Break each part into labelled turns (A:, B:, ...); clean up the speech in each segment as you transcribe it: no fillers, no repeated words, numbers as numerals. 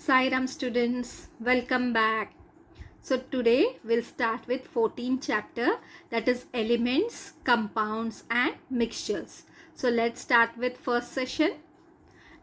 A: Sairam students, welcome back. So today we'll start with 14th chapter, that is elements, compounds and mixtures. So let's start with first session.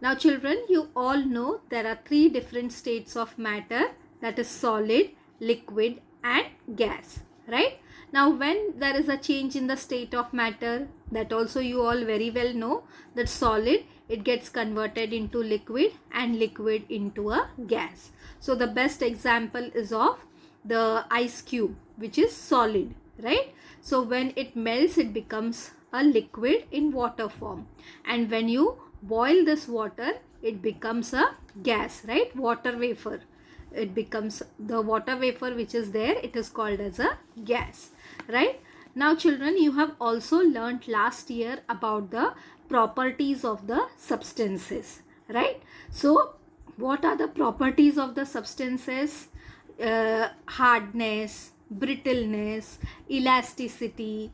A: Now children, you all know there are three different states of matter, that is solid, liquid and gas, right? Now when there is a change in the state of matter, that also you all very well know, that solid, it gets converted into liquid and liquid into a gas. So the best example is of the ice cube, which is solid, right? So when it melts, it becomes a liquid in water form, and when you boil this water, it becomes a gas, right? Water vapor, it becomes the water vapor which is there, it is called as a gas, right? Now children, you have also learnt last year about the properties of the substances, right? So what are the properties of the substances? Hardness, brittleness, elasticity,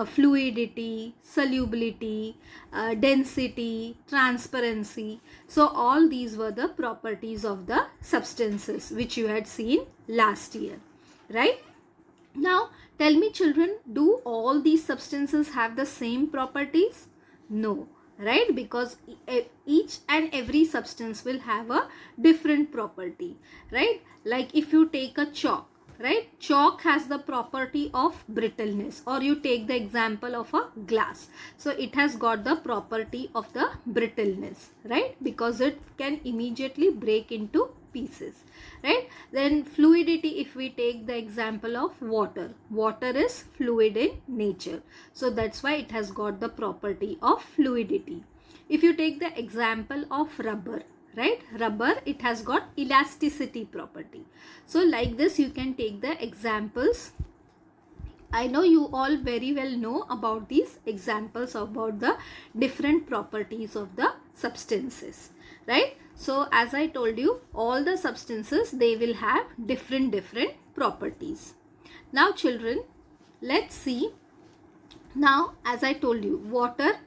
A: fluidity, solubility, density, transparency. So all these were the properties of the substances which you had seen last year, right? Now tell me children, do all these substances have the same properties? No, right? Because each and every substance will have a different property, right? Like if you take a chalk, right? Chalk has the property of brittleness, or you take the example of a glass. So it has got the property of the brittleness, right? Because it can immediately break into pieces, right? Then fluidity, if we take the example of water, water is fluid in nature, so that's why it has got the property of fluidity. If you take the example of rubber, right? Rubber, it has got elasticity property. So like this you can take the examples. I know you all very well know about these examples about the different properties of the substances, right? So as I told you, all the substances, they will have different properties. Now children, let's see. Now as I told you, water,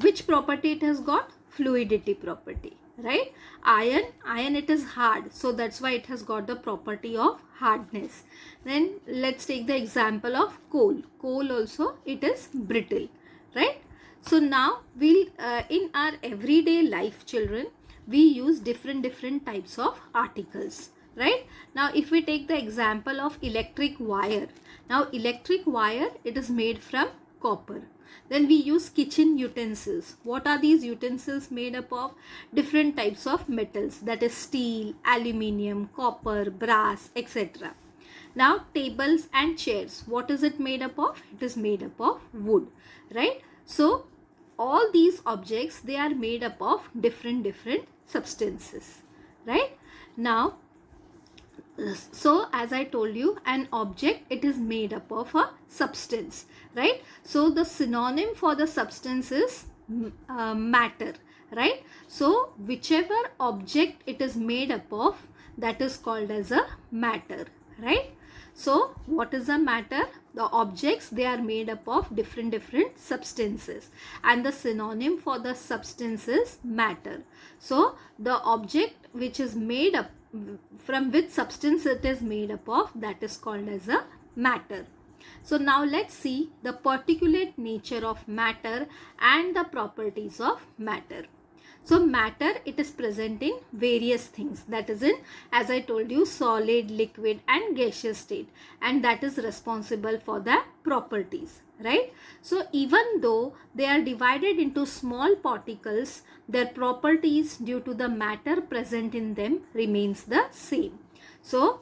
A: which property it has got? Fluidity property, right? Iron, it is hard, so that's why it has got the property of hardness. Then let's take the example of coal. Coal also, it is brittle, right? So now we'll in our everyday life children, we use different types of articles, right? Now if we take the example of electric wire, now electric wire, it is made from copper. Then we use kitchen utensils. What are these utensils made up of? Different types of metals, that is steel, aluminium, copper, brass, etc. Now tables and chairs, what is it made up of? It is made up of wood, right? So all these objects, they are made up of different substances, right? Now so as I told you, an object, it is made up of a substance, right? So the synonym for the substance is matter, right? So whichever object it is made up of, that is called as a matter, right? So what is a matter? The objects, they are made up of different substances, and the synonym for the substance is matter. So the object which is made up, from which substance it is made up of, that is called as a matter. So now let's see the particulate nature of matter and the properties of matter. So matter, it is present in various things, that is in, as I told you, solid, liquid and gaseous state, and that is responsible for the properties, right? So even though they are divided into small particles, their properties due to the matter present in them remains the same. So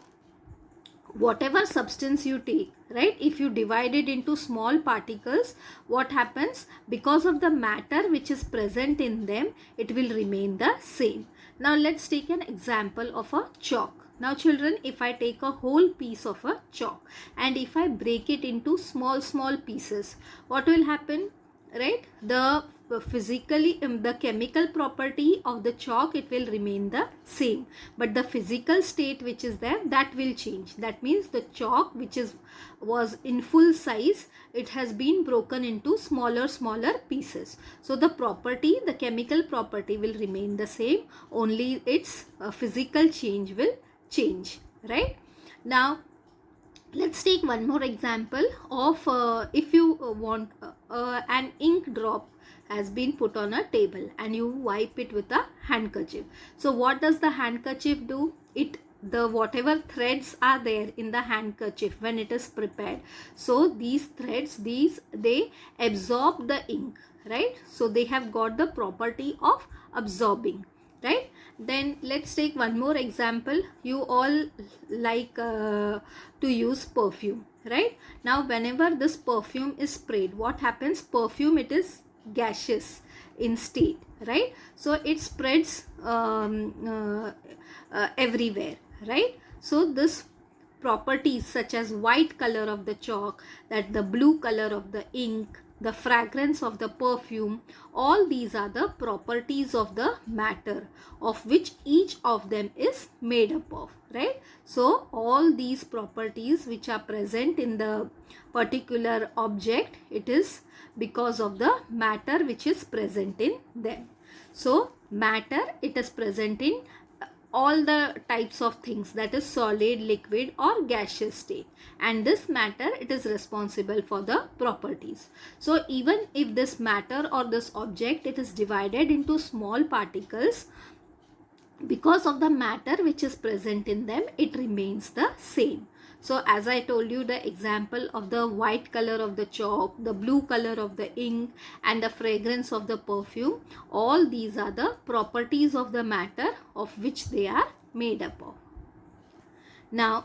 A: whatever substance you take, right, if you divide it into small particles, what happens? Because of the matter which is present in them, it will remain the same. Now let's take an example of a chalk. Now children, if I take a whole piece of a chalk and if I break it into small pieces, what will happen? Right, the physically the chemical property of the chalk, it will remain the same, but the physical state which is there, that will change. That means the chalk which was in full size, it has been broken into smaller pieces. So the property, the chemical property will remain the same, only its physical change will change, right? Now let's take one more example of if you want an ink drop has been put on a table and you wipe it with a handkerchief. So what does the handkerchief do? The whatever threads are there in the handkerchief when it is prepared, so these threads, they absorb the ink, right? So they have got the property of absorbing, right? Then let's take one more example. You all like to use perfume, right? Now whenever this perfume is sprayed, what happens? Perfume, it is gaseous in state, right? So it spreads everywhere, right? So this properties such as white color of the chalk, that the blue color of the ink, the fragrance of the perfume, all these are the properties of the matter of which each of them is made up of, right? So all these properties which are present in the particular object, it is because of the matter which is present in them. So matter, it is present in all the types of things, that is solid, liquid or gaseous state, and this matter, it is responsible for the properties. So even if this matter or this object, it is divided into small particles, because of the matter which is present in them, it remains the same. So as I told you, the example of the white color of the chalk, the blue color of the ink and the fragrance of the perfume, all these are the properties of the matter of which they are made up of. Now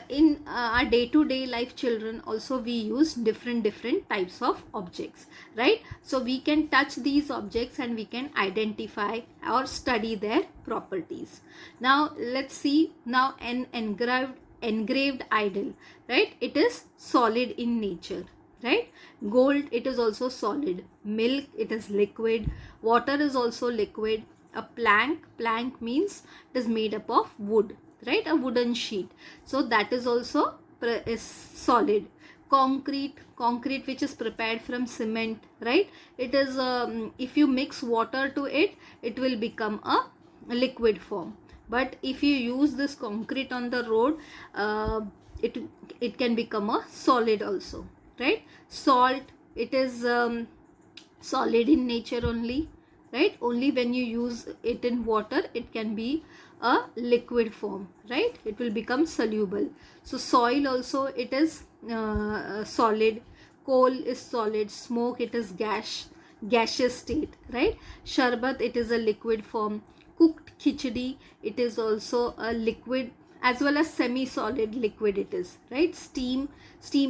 A: in our day-to-day life, children, also we use different types of objects, right? So we can touch these objects and we can identify or study their properties. Now let's see, now an engraved idol, right? It is solid in nature, right? Gold, it is also solid. Milk, it is liquid. Water is also liquid. A plank means it is made up of wood, right? A wooden sheet, so that is also is solid. Concrete which is prepared from cement, right? It is if you mix water to it, it will become a liquid form. But if you use this concrete on the road, it can become a solid also, right? Salt, it is solid in nature only, right? Only when you use it in water, it can be a liquid form, right? It will become soluble. So soil also, it is solid. Coal is solid. Smoke, it is gaseous state, right? Sharbat, it is a liquid form. Cooked khichdi, it is also a liquid as well as semi-solid liquid it is, right? Steam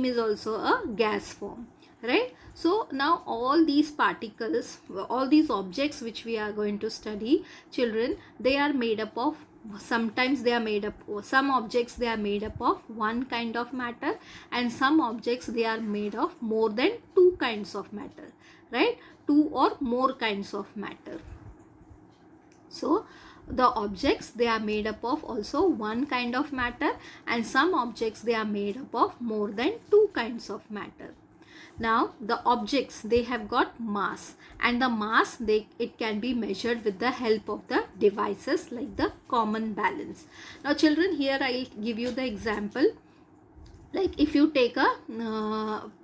A: is also a gas form, right? So now all these particles, all these objects which we are going to study, children, they are made up of, sometimes they are made up, some objects they are made up of one kind of matter, and some objects they are made of more than two kinds of matter, right? Two or more kinds of matter. So the objects, they are made up of also one kind of matter, and some objects they are made up of more than two kinds of matter. Now the objects, they have got mass, and the mass, it can be measured with the help of the devices like the common balance. Now children, here I will give you the example. Like if you take a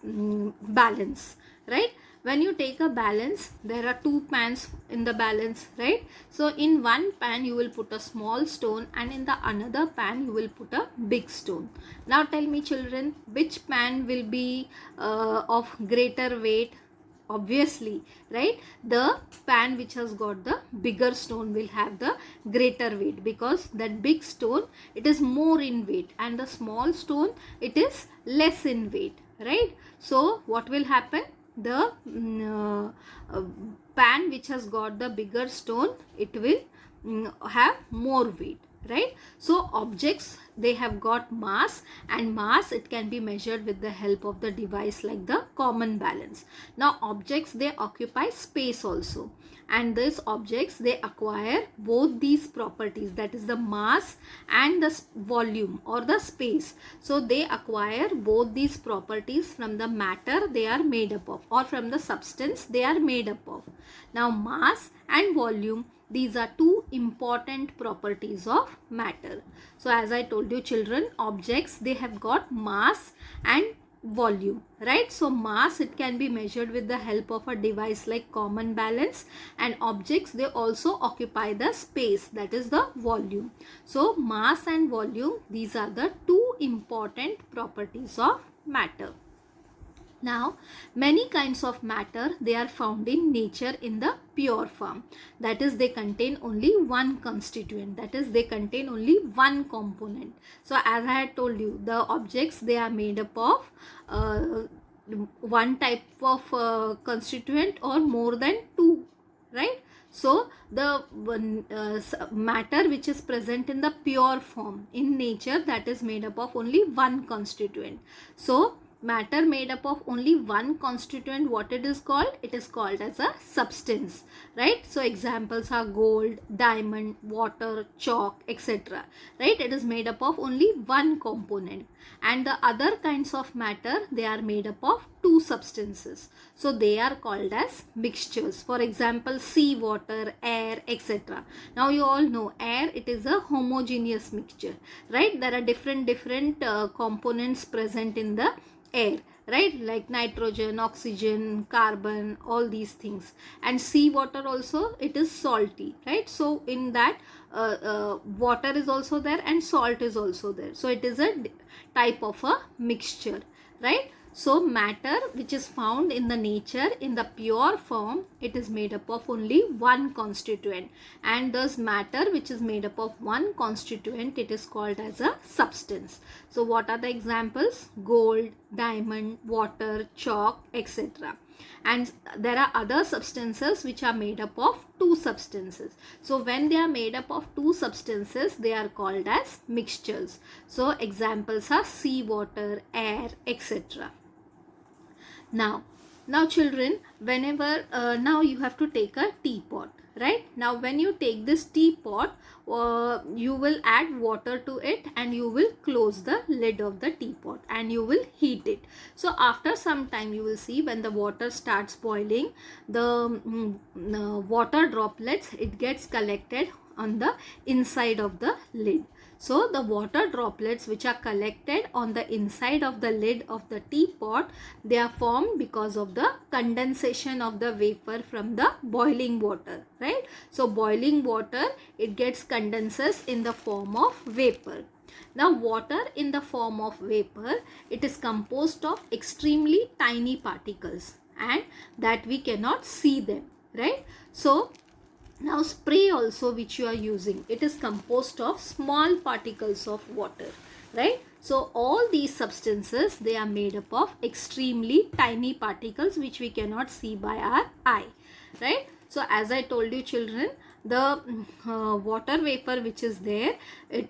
A: balance, right? When you take a balance, there are two pans in the balance, right? So in one pan you will put a small stone, and in the another pan you will put a big stone. Now tell me children, which pan will be of greater weight? Obviously, right? The pan which has got the bigger stone will have the greater weight, because that big stone, it is more in weight, and the small stone, it is less in weight, right? So what will happen? The pan which has got the bigger stone, it will have more weight, right? So objects, they have got mass, and mass, it can be measured with the help of the device like the common balance. Now objects, they occupy space also, and these objects, they acquire both these properties, that is the mass and the volume or the space. So they acquire both these properties from the matter they are made up of, or from the substance they are made up of. Now mass and volume, these are two important properties of matter. So as I told you children, objects, they have got mass and volume, right? So mass, it can be measured with the help of a device like common balance, and objects, they also occupy the space, that is the volume. So mass and volume, these are the two important properties of matter. Now, many kinds of matter, they are found in nature in the pure form. That is, they contain only one constituent. That is, they contain only one component. So, as I had told you, the objects, they are made up of one type of constituent or more than two, right? So, the matter which is present in the pure form in nature, that is made up of only one constituent. So, matter made up of only one constituent, what it is called? It is called as a substance, right? So examples are gold, diamond, water, chalk, etc., right? It is made up of only one component. And the other kinds of matter, they are made up of two substances, so they are called as mixtures. For example, sea water, air, etc. Now you all know air, it is a homogeneous mixture, right? There are different components present in the air, right? Like nitrogen, oxygen, carbon, all these things. And sea water also, it is salty, right? So in that water is also there and salt is also there. So it is a type of a mixture, right? So matter which is found in the nature in the pure form, it is made up of only one constituent, and thus matter which is made up of one constituent, it is called as a substance. So what are the examples? Gold, diamond, water, chalk, etc. And there are other substances which are made up of two substances. So when they are made up of two substances, they are called as mixtures. So examples are sea water, air, etc. Now children, whenever now you have to take a teapot, right? Now when you take this teapot, you will add water to it and you will close the lid of the teapot and you will heat it. So after some time, you will see when the water starts boiling, the water droplets, it gets collected on the inside of the lid. So the water droplets which are collected on the inside of the lid of the teapot, they are formed because of the condensation of the vapor from the boiling water, right? So boiling water, it gets condenses in the form of vapor. Now water in the form of vapor, it is composed of extremely tiny particles and that we cannot see them, right? So now spray also which you are using, it is composed of small particles of water, right? So all these substances, they are made up of extremely tiny particles which we cannot see by our eye, right? So as I told you children, the water vapor which is there,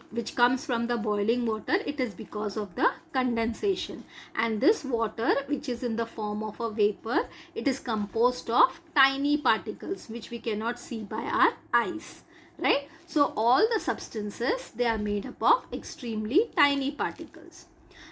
A: which comes from the boiling water, it is because of the condensation, and this water which is in the form of a vapor, it is composed of tiny particles which we cannot see by our eyes, right? So all the substances, they are made up of extremely tiny particles.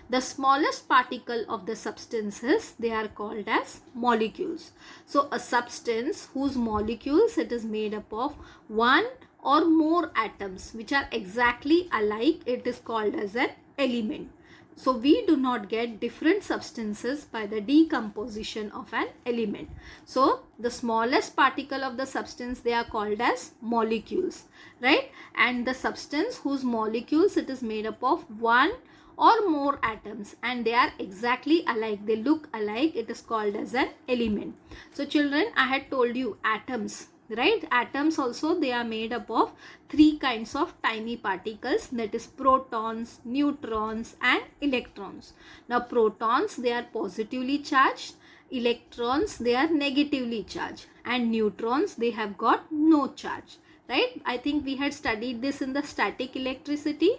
A: The smallest particle of the substances, they are called as molecules. So a substance whose molecules, it is made up of one or more atoms which are exactly alike, it is called as an element. So we do not get different substances by the decomposition of an element. So the smallest particle of the substance, they are called as molecules, right? And the substance whose molecules, it is made up of one or more atoms and they are exactly alike, they look alike, it is called as an element. So children, I had told you atoms, right? Atoms also, they are made up of three kinds of tiny particles, that is protons, neutrons and electrons. Now protons, they are positively charged, electrons, they are negatively charged, and neutrons, they have got no charge, right? I think we had studied this in the static electricity,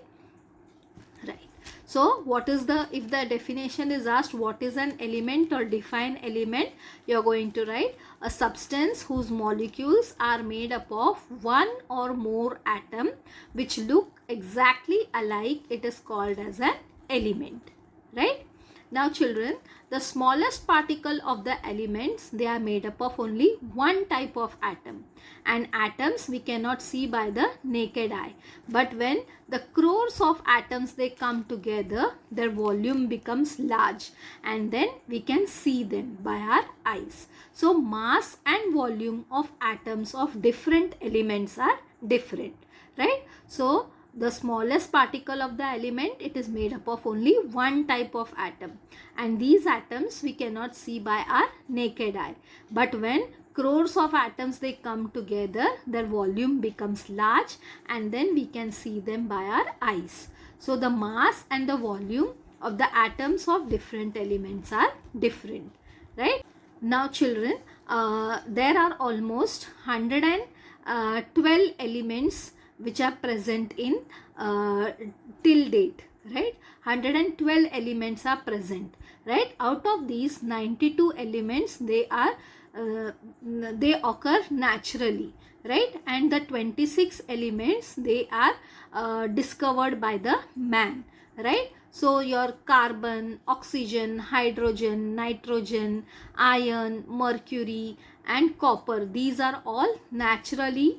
A: right? So what is the, if the definition is asked what is an element or define element, you are going to write a substance whose molecules are made up of one or more atom which look exactly alike, it is called as an element, right? Now children, the smallest particle of the elements, they are made up of only one type of atom, and atoms we cannot see by the naked eye, but when the crores of atoms they come together, their volume becomes large and then we can see them by our eyes. So mass and volume of atoms of different elements are different, right? So the smallest particle of the element, it is made up of only one type of atom, and these atoms we cannot see by our naked eye, but when crores of atoms they come together, their volume becomes large and then we can see them by our eyes. So the mass and the volume of the atoms of different elements are different, right? Now children, there are almost 112 elements which are present in till date, right? 112 elements are present, right? Out of these, 92 elements they occur naturally, right? And the 26 elements they are discovered by the man, right? So your carbon, oxygen, hydrogen, nitrogen, iron, mercury and copper, these are all naturally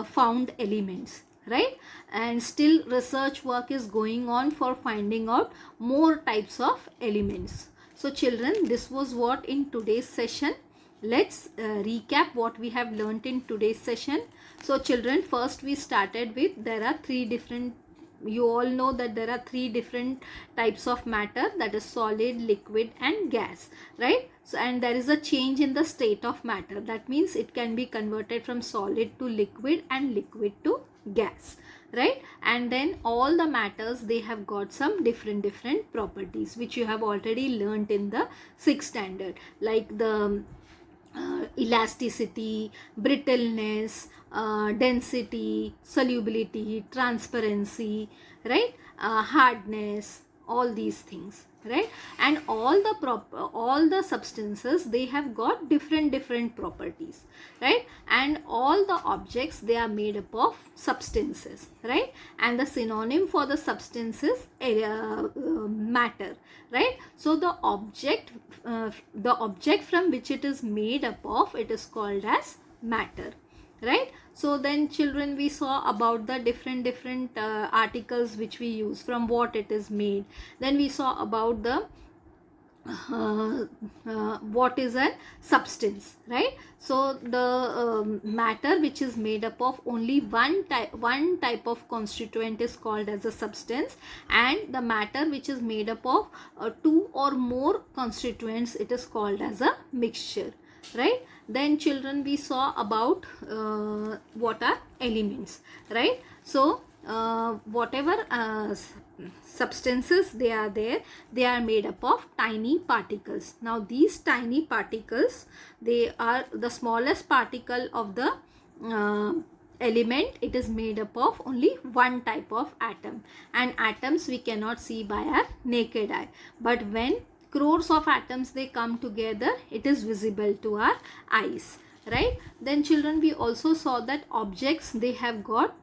A: found elements, right? And still research work is going on for finding out more types of elements. So children, this was what in today's session. Let's recap what we have learnt in today's session. So children, first we started with, there are three different, you all know that there are three different types of matter, that is solid, liquid and gas, right? So and there is a change in the state of matter, that means it can be converted from solid to liquid and liquid to gas, right? And then all the matters, they have got some different properties which you have already learnt in the 6th standard, like the elasticity, brittleness, density, solubility, transparency, right? Hardness, all these things, right? And all the substances, they have got different properties, right? And all the objects, they are made up of substances, right? And the synonym for the substance is matter, right? So the object from which it is made up of, it is called as matter, right? So then children, we saw about the different articles which we use, from what it is made. Then we saw about the what is a substance, right? So the matter which is made up of only one type of constituent is called as a substance, and the matter which is made up of two or more constituents, it is called as a mixture, right? Then children, we saw about what are elements, right? So whatever substances they are there, they are made up of tiny particles. Now these tiny particles, they are the smallest particle of the element, it is made up of only one type of atom, and atoms we cannot see by our naked eye, but when crores of atoms they come together, it is visible to our eyes, right? Then children, we also saw that objects, they have got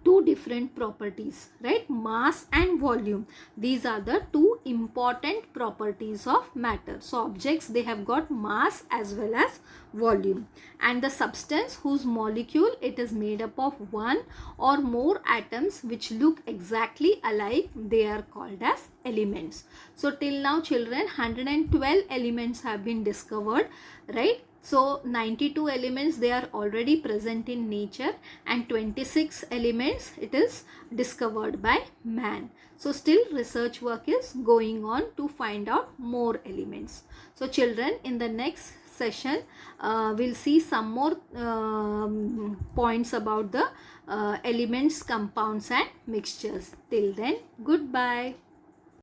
A: two different properties, right? Mass and volume, these are the two important properties of matter. So objects, they have got mass as well as volume, and the substance whose molecule, it is made up of one or more atoms which look exactly alike, they are called as elements. So till now children, 112 elements have been discovered, right? So 92 elements, they are already present in nature, and 26 elements, it is discovered by man. So still research work is going on to find out more elements. So children, in the next session we'll see some more points about the elements, compounds and mixtures. Till then, goodbye.